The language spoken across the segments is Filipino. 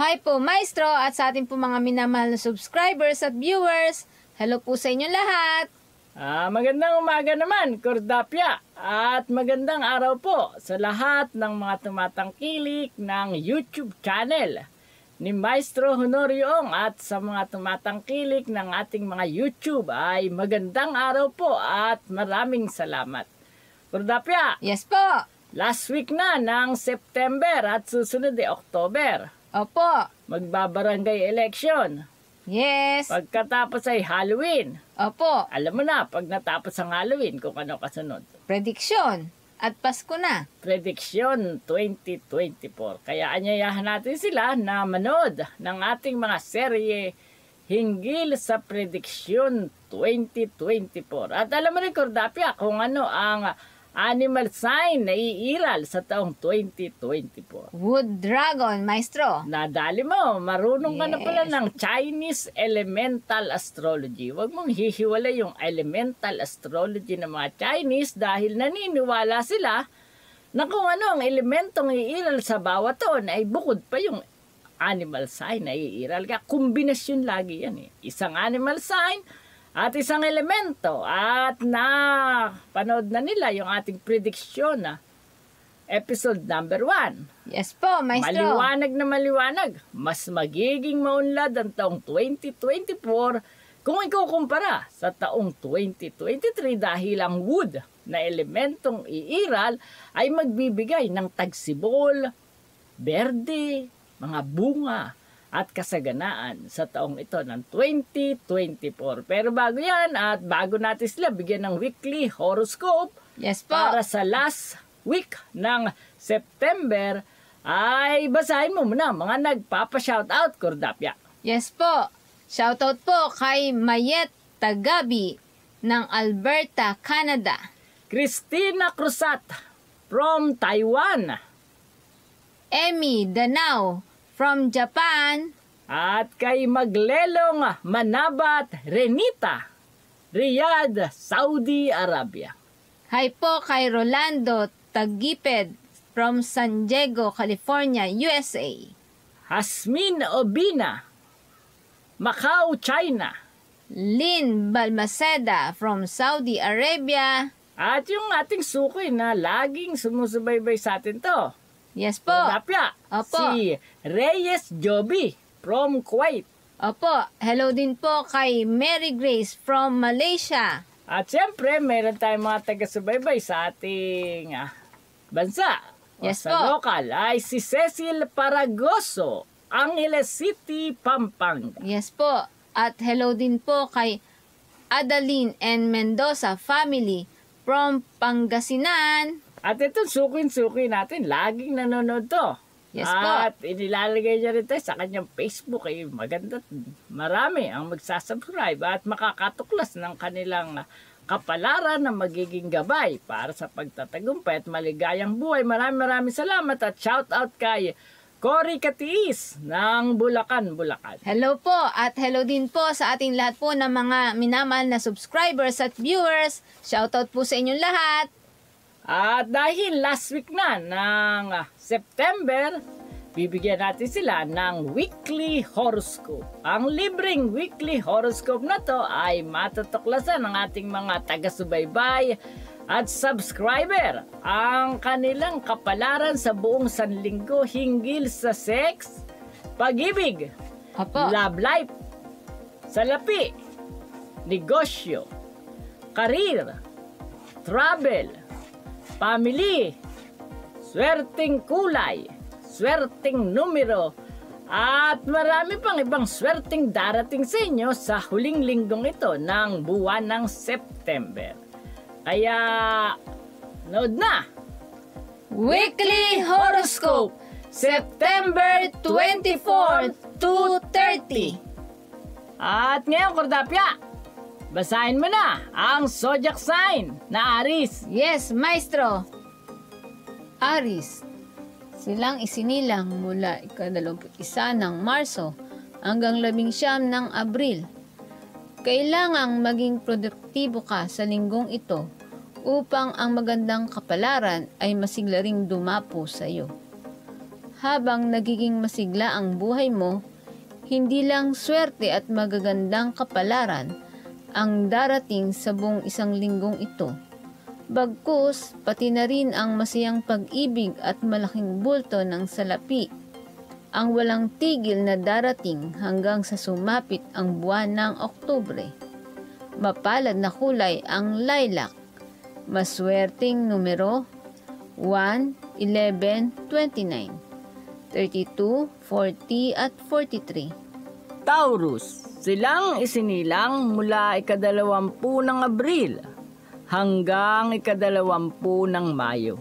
Hi po, Maestro, at sa ating po mga minamahal na subscribers at viewers. Hello po sa inyo lahat. Magandang umaga naman, Kordapya. At magandang araw po sa lahat ng mga tumatangkilik ng YouTube channel ni Maestro Honorio at sa mga tumatangkilik ng ating mga YouTube ay magandang araw po at maraming salamat. Kordapya, Yes po. last week na ng September at susunod October. Opo. Magbabarangay election. Yes. Pagkatapos ay Halloween. Opo. Alam mo na, pag natapos ang Halloween, kung ano kasunod. Prediction. At Pasko na. Prediction 2024. Kaya anyayahan natin sila na manood ng ating mga serye hinggil sa prediction 2024. At alam mo rin, Kordapya, kung ano ang animal sign na iiral sa taong 2024. Wood Dragon, Maestro. Nadali mo, marunong ka na pala Yes. ng Chinese elemental astrology. Huwag mong hihiwalay yung elemental astrology ng mga Chinese dahil naniniwala sila na kung ano ang elementong iiral sa bawat taon ay bukod pa yung animal sign na iiral. Kaya kombinasyon lagi yan eh. Isang animal sign at isang elemento. At panood na nila yung ating prediction na episode number 1. Yes po, Maestro. Maliwanag na maliwanag. Mas magiging maunlad ang taong 2024 kung ikukumpara sa taong 2023 dahil ang wood na elementong iiral ay magbibigay ng tagsibol, berde, mga bunga at kasaganaan sa taong ito ng 2024. Pero bago yan at bago natin sila bigyan ng weekly horoscope Yes po. para sa last week ng September, ay basahin mo muna mga nagpapa-shoutout, Kordapya. Yes po. Shoutout po kay Mayet Tagabi ng Alberta, Canada. Christina Cruzat from Taiwan. Emmy Danao from Japan. At kay Maglelong Manabat Renita, Riyadh, Saudi Arabia. Hi po kay Rolando Tagiped from San Diego, California, USA. Hasmin Obina, Macau, China. Lynn Balmaceda from Saudi Arabia. At yung ating sukoy na laging sumusubaybay sa atin to. Yes po. Kordapya, Opo. si Reyes Joby from Kuwait. Opo. Hello din po kay Mary Grace from Malaysia. At siyempre, meron tayong mga taga-subaybay sa ating bansa. Yes sa po. local ay si Cecil Paragoso, Angeles City, Pampanga. Yes po. At hello din po kay Adeline and Mendoza family from Pangasinan. At itong sukin-suki natin, laging nanonood to. Yes po. At inilalagay niya rin tayo sa kanyang Facebook. Ay maganda, marami ang magsasubscribe at makakatuklas ng kanilang kapalaran na magiging gabay para sa pagtatagumpay at maligayang buhay. Maraming salamat at shout out kay Cory Katiis ng Bulacan, Bulacan. Hello po at hello din po sa ating lahat po ng mga minamahal na subscribers at viewers. Shoutout po sa inyong lahat. At dahil last week na ng September, bibigyan natin sila ng weekly horoscope. Ang libreng weekly horoscope na to ay matutuklasan ng ating mga taga-subaybay at subscriber ang kanilang kapalaran sa buong sanlinggo hinggil sa sex, pag-ibig, Opo. love life, salapi, negosyo, karir, travel, family, swerteng kulay, swerteng numero, at marami pang ibang swerteng darating sa inyo sa huling linggong ito ng buwan ng September. Kaya, nood na! Weekly Horoscope, September 24 to 30. At ngayon, Kordapya, basahin mo na ang zodiac sign na Aries. Yes, Maestro. Aries. Silang isinilang mula ika-21 ng Marso hanggang 19 ng Abril. Kailangang maging produktibo ka sa linggong ito upang ang magandang kapalaran ay masiglaring dumapo sa iyo. habang nagiging masigla ang buhay mo, hindi lang swerte at magagandang kapalaran ang darating sa buong isang linggong ito. Bagkus, pati na rin ang masayang pag-ibig at malaking bulto ng salapi, ang walang tigil na darating hanggang sa sumapit ang buwan ng Oktubre. Mapalad na kulay ang lilac. Maswerteng numero 1, 11, 29, 32, 40 at 43. Taurus, silang isinilang mula ika-20 ng Abril hanggang ika-20 ng Mayo.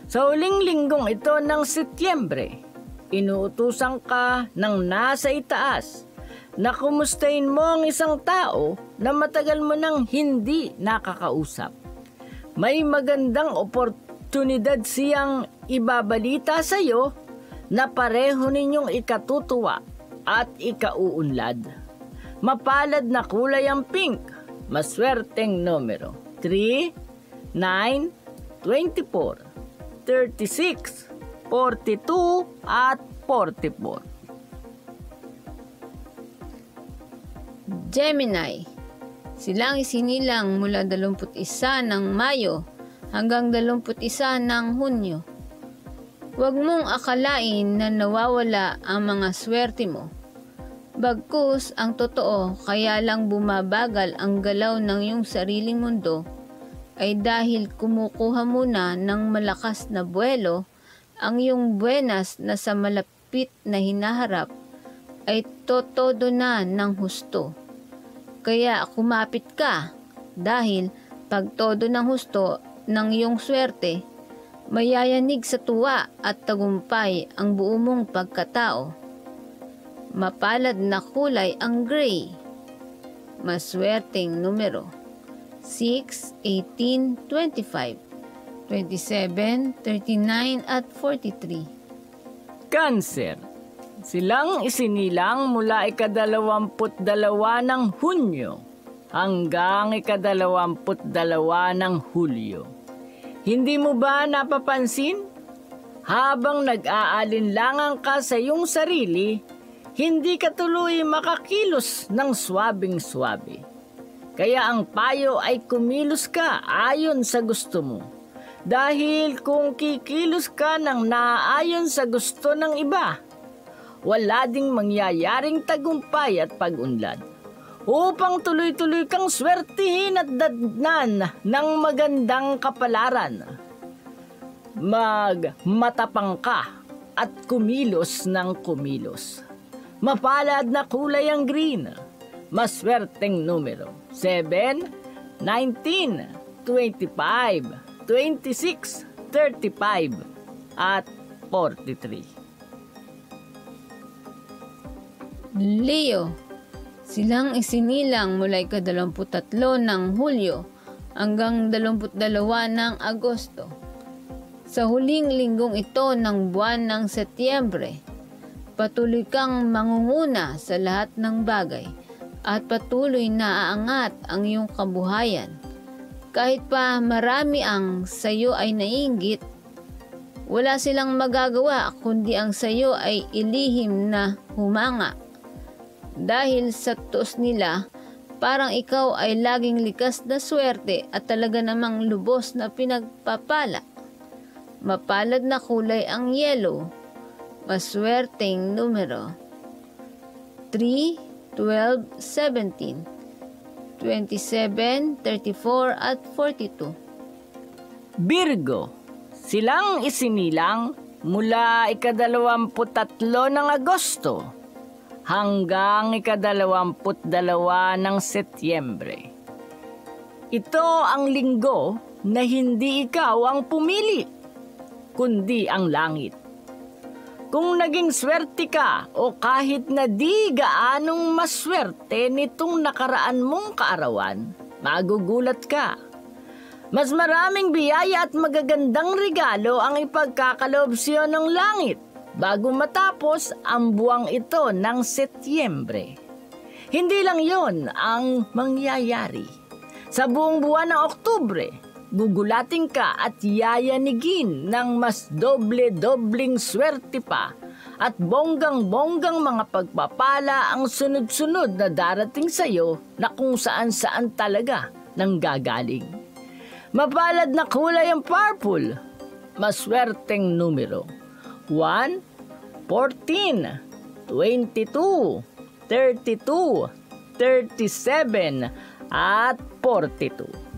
Sa huling linggong ito ng Setyembre, inuutusan ka ng nasa itaas na kumustahin mo ang isang tao na matagal mo nang hindi nakakausap. May magandang oportunidad siyang ibabalita sa iyo na pareho ninyong ikatutuwa at ikauunlad. Mapalad na kulay ang pink, maswerteng numero 3, 9, 24, 36, 42 at 44. Gemini, silang isinilang mula 21 ng Mayo hanggang 21 ng Hunyo. Huwag mong akalain na nawawala ang mga swerte mo. Bagkus ang totoo, kaya lang bumabagal ang galaw ng iyong sariling mundo ay dahil kumukuha muna ng malakas na buwelo ang iyong buenas na sa malapit na hinaharap ay totodo na ng husto. Kaya kumapit ka dahil pag todo ng husto ng iyong swerte, mayayanig sa tuwa at tagumpay ang buo mong pagkatao. Mapalad na kulay ang gray. Maswerteng numero 6, 18, 25, 27, 39 at 43. Cancer, silang isinilang mula ika-22 ng Hunyo hanggang ika-22 ng Hulyo. Hindi mo ba napapansin? Habang nag-aalinlangan ka sa iyong sarili, hindi ka tuloy makakilos ng swabing-swabe. Kaya ang payo ay kumilos ka ayon sa gusto mo. Dahil kung kikilos ka ng naaayon sa gusto ng iba, wala ding mangyayaring tagumpay at pag-unlad. Upang tuloy-tuloy kang swertihin at dadnan ng magandang kapalaran, magmatapang ka at kumilos ng kumilos. Mapalad na kulay ang green, maswerteng numero 7, 19, 25, 26, 35 at 43. Leo, silang isinilang mula ika-23 ng Hulyo hanggang 22 ng Agosto. Sa huling linggong ito ng buwan ng Setyembre, patuloy kang mangunguna sa lahat ng bagay at patuloy na aangat ang iyong kabuhayan. Kahit pa marami ang sayo ay naiinggit, wala silang magagawa kundi ang sayo ay ilihim na humanga. Dahil sa tuos nila, parang ikaw ay laging likas na swerte at talaga namang lubos na pinagpapala. Mapalad na kulay ang yellow, maswerteng numero 3, 12, 17, 27, 34 at 42. Virgo, silang isinilang mula ika-23 ng Agosto hanggang ika-22 ng Setyembre. Ito ang linggo na hindi ikaw ang pumili, kundi ang langit. Kung naging swerte ka o kahit na di gaanong maswerte nitong nakaraan mong kaarawan, magugulat ka. Mas maraming biyaya at magagandang regalo ang ipagkakaloob siyo ng langit bago matapos ang buwang ito ng Setyembre. Hindi lang yon ang mangyayari. Sa buong buwan ng Oktubre, gugulating ka at yayanigin ng mas doble-dobling swerte pa at bonggang-bonggang mga pagpapala ang sunod-sunod na darating sa iyo na kung saan-saan talaga nanggagaling. Mapalad na kulay ang purple, maswerteng numero 1, 14, 22, 32, 37, at 42.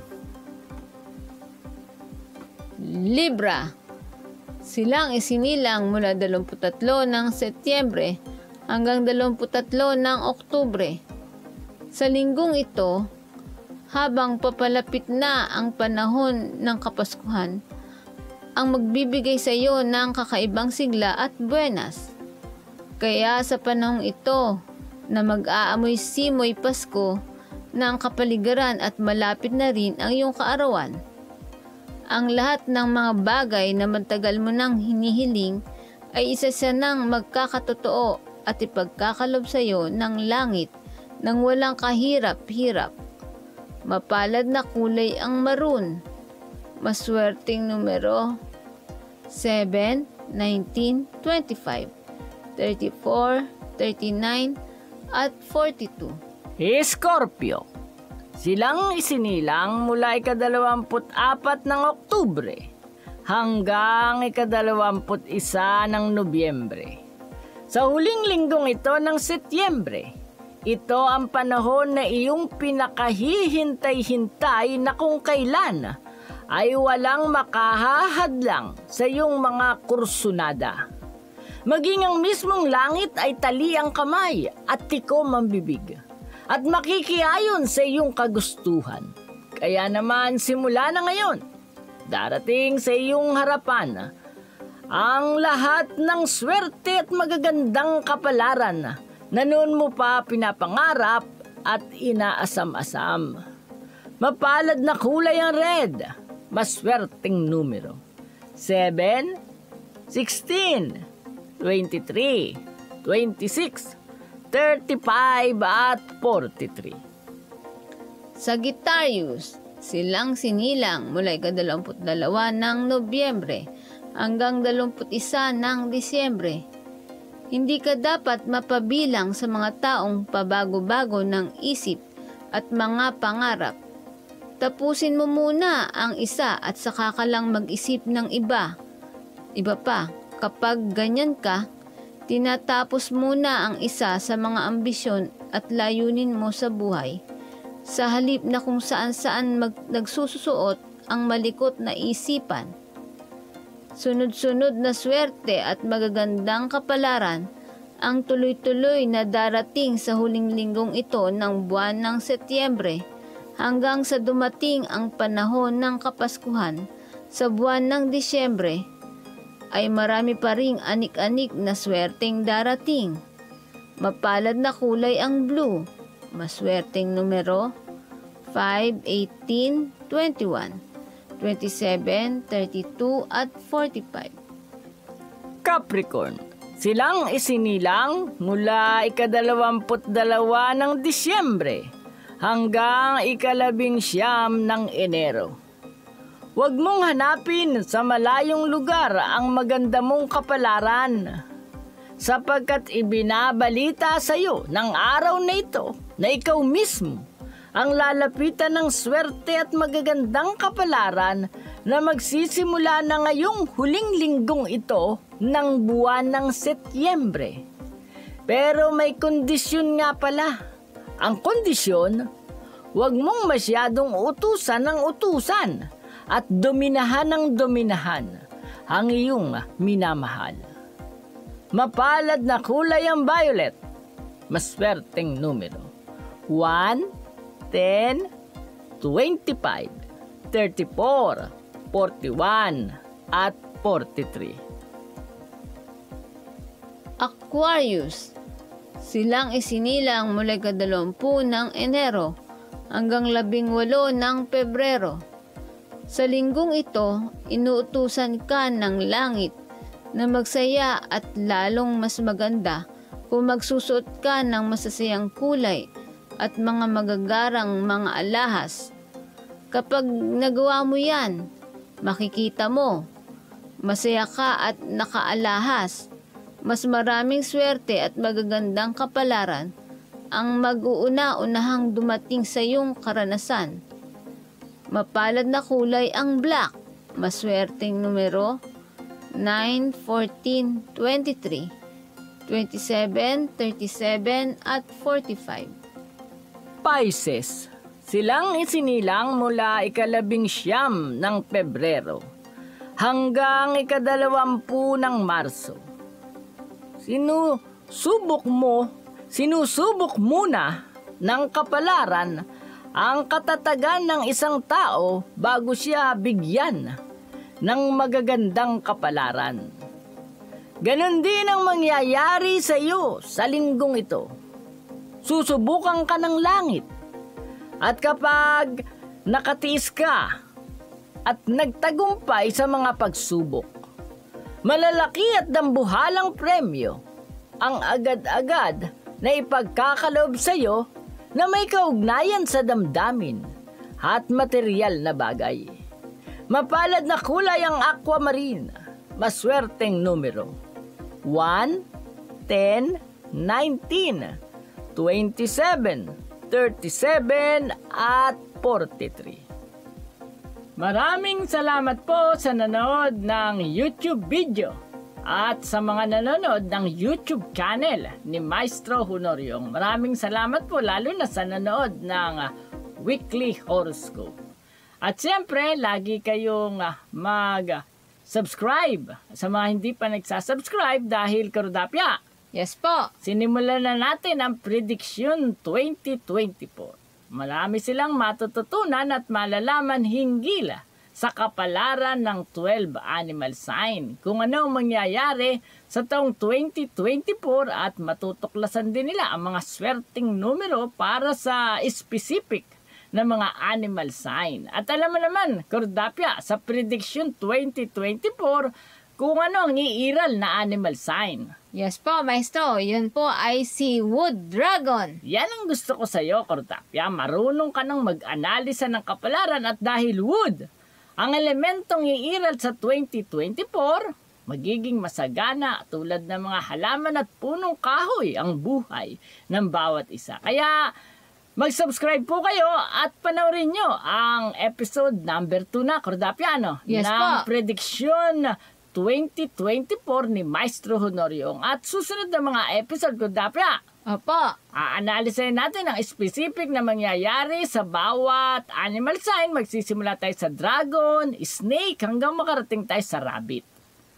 Libra. Silang isinilang mula 23 ng Setyembre hanggang 23 ng Oktubre. Sa linggong ito, habang papalapit na ang panahon ng Kapaskuhan, ang magbibigay sa iyo ng kakaibang sigla at buenas. Kaya sa panahong ito na mag-aamoy simoy Pasko ng kapaligiran at malapit na rin ang iyong kaarawan. Ang lahat ng mga bagay na matagal mo nang hinihiling ay isa siya nang magkakatotoo at ipagkakalob sa iyo ng langit nang walang kahirap-hirap. Mapalad na kulay ang maroon. Maswerteng numero 7, 19, 25, 34, 39, at 42. Scorpio. Silang isinilang mula ika-24 ng Oktubre hanggang ika-21 ng Nobyembre. Sa huling linggong ito ng Setyembre, ito ang panahon na iyong pinakahihintay-hintay na kung kailan ay walang makahahadlang sa iyong mga kursunada. Maging ang mismong langit ay tali ang kamay at tikom ang bibig at makikiayon sa iyong kagustuhan. Kaya naman simula na ngayon, darating sa iyong harapan ang lahat ng swerte at magagandang kapalaran na noon mo pa pinapangarap at inaasam-asam. Mapalad na kulay ang red, maswerteng numero 7, 16, 23, 26, 35 at 43. Sagittarius. Silang sinilang mula ika-22 ng Nobyembre hanggang 21 ng Disyembre. Hindi ka dapat mapabilang sa mga taong pabago-bago ng isip at mga pangarap. Tapusin mo muna ang isa at saka ka lang mag-isip ng iba. Iba pa, kapag ganyan ka, tinatapos muna ang isa sa mga ambisyon at layunin mo sa buhay. Sa halip na kung saan-saan nagsusuot ang malikot na isipan. Sunod-sunod na swerte at magagandang kapalaran ang tuloy-tuloy na darating sa huling linggong ito ng buwan ng Setyembre hanggang sa dumating ang panahon ng Kapaskuhan sa buwan ng Disyembre ay marami pa ring anik-anik na swerteng darating. Mapalad na kulay ang blue, maswerteng numero 5, 18, 21, 27, 32, at 45. Capricorn. Silang isinilang mula ika-22 ng Disyembre hanggang ika-19 ng Enero. Huwag mong hanapin sa malayong lugar ang maganda mong kapalaran, sapagkat ibinabalita sa iyo ng araw na ito na ikaw mismo ang lalapitan ng swerte at magagandang kapalaran na magsisimula na ngayong huling linggong ito ng buwan ng Setyembre. Pero may kondisyon nga pala. Ang kondisyon, huwag mong masyadong utusan ng utusan at dominahan ng dominahan ang iyong minamahal. Mapalad na kulay ang violet, maswerteng numero 1, 10, 25, 34, 41, at 43. Aquarius. Silang isinilang mula ika-20 ng Enero hanggang 18 ng Pebrero. Sa linggong ito, inuutusan ka ng langit na magsaya at lalong mas maganda kung magsusuot ka ng masasayang kulay at mga magagarang mga alahas. Kapag nagawa mo yan, makikita mo, masaya ka at nakaalahas. Mas maraming swerte at magagandang kapalaran ang mag-uuna-unahang dumating sa iyong karanasan. Mapalad na kulay ang black. Maswerteng numero 9, 14, 23, 27, 37 at 45. Pisces, silang isinilang mula ika-19 ng Pebrero hanggang ika-20 ng Marso. Sinusubok muna ng kapalaran ang katatagan ng isang tao bago siya bigyan ng magagandang kapalaran. Ganon din ang mangyayari sa iyo sa linggong ito. Susubukan ka ng langit. At kapag nakatiis ka at nagtagumpay sa mga pagsubok, malalaki at dambuhalang premyo ang agad-agad na ipagkakaloob sa iyo na may kaugnayan sa damdamin at material na bagay. Mapalad na kulay ang aquamarine. Maswerteng numero 1, 10, 19, 27, 37 at 43. Maraming salamat po sa nanood ng YouTube video at sa mga nanonood ng YouTube channel ni Maestro Honorio. Maraming salamat po lalo na sa nanood ng Weekly Horoscope. At siyempre, lagi kayong mag-subscribe sa mga hindi pa nagsasubscribe dahil Karudapya. Yes po. Sinimulan na natin ang Prediction 2024. Marami silang matututunan at malalaman hinggil sa kapalaran ng 12 animal sign. Kung ano ang mangyayari sa taong 2024 at matutuklasan din nila ang mga swerteng numero para sa specific na mga animal sign. At alam mo naman, Kordapya, sa Prediction 2024, kung ano ang iiral na animal sign. Yes po, Maestro. Yun po ay si Wood Dragon. Yan ang gusto ko sa iyo, Kordapya. Marunong ka nang mag-analisa ng kapalaran at dahil wood, ang elementong iiral sa 2024, magiging masagana tulad ng mga halaman at punong kahoy ang buhay ng bawat isa. Kaya mag-subscribe po kayo at panoorin nyo ang episode number 2 na, Kordapya, Yes ng po. Prediction 2024 ni Maestro Honorio. At susunod na mga episode, Kordapya, Opo. aanalisin natin ang specific na mangyayari sa bawat animal sign. Magsisimula tayo sa dragon, snake, hanggang makarating tayo sa rabbit.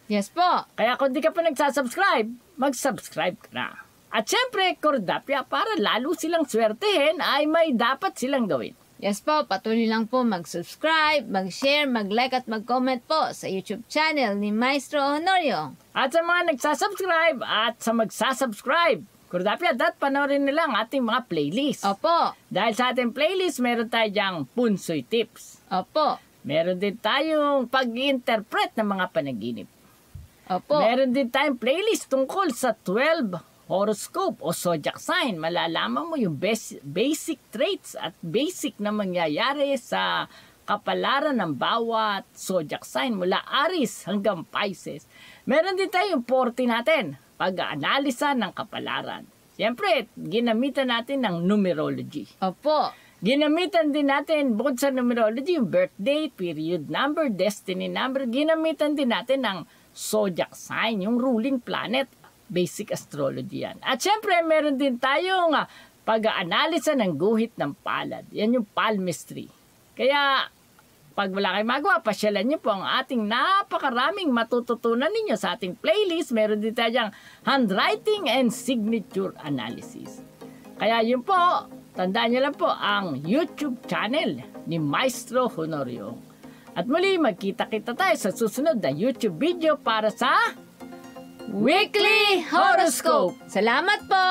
Yes po. Kaya kung di ka pa nagsasubscribe, mag-subscribe ka na. At syempre, Kordapya, para lalo silang swertehin, ay may dapat silang gawin. Yes po, patuloy lang po mag-subscribe, mag-share, mag-like at mag-comment po sa YouTube channel ni Maestro Honorio. At sa mga nagsasubscribe at sa magsasubscribe, Kordapya, panoorin nila ang ating mga playlist. Opo. Dahil sa ating playlist, meron tayo dyang punsoy tips. Opo. Meron din tayong pag-interpret ng mga panaginip. Opo. Meron din tayong playlist tungkol sa 12 horoscope o zodiac sign. Malalaman mo yung basic traits at basic na mangyayari sa kapalaran ng bawat zodiac sign mula Aries hanggang Pisces. Meron din tayong 40 natin, pag-aanalisa ng kapalaran. Siyempre, ginamitan natin ng numerology. Opo. Ginamitan din natin, bukod sa numerology, yung birthday, period number, destiny number. Ginamitan din natin ng zodiac sign, yung ruling planet. Basic astrology yan. At syempre, meron din tayong pag-aanalisa ng guhit ng palad. Yan yung palmistry. Kaya, pag wala kayong magawa, pasyalan nyo po ang ating napakaraming matututunan ninyo sa ating playlist. Meron din tayong handwriting and signature analysis. Kaya yun po, tandaan nyo lang po ang YouTube channel ni Maestro Honorio. At muli, magkita-kita tayo sa susunod na YouTube video para sa Weekly Horoscope. Salamat po!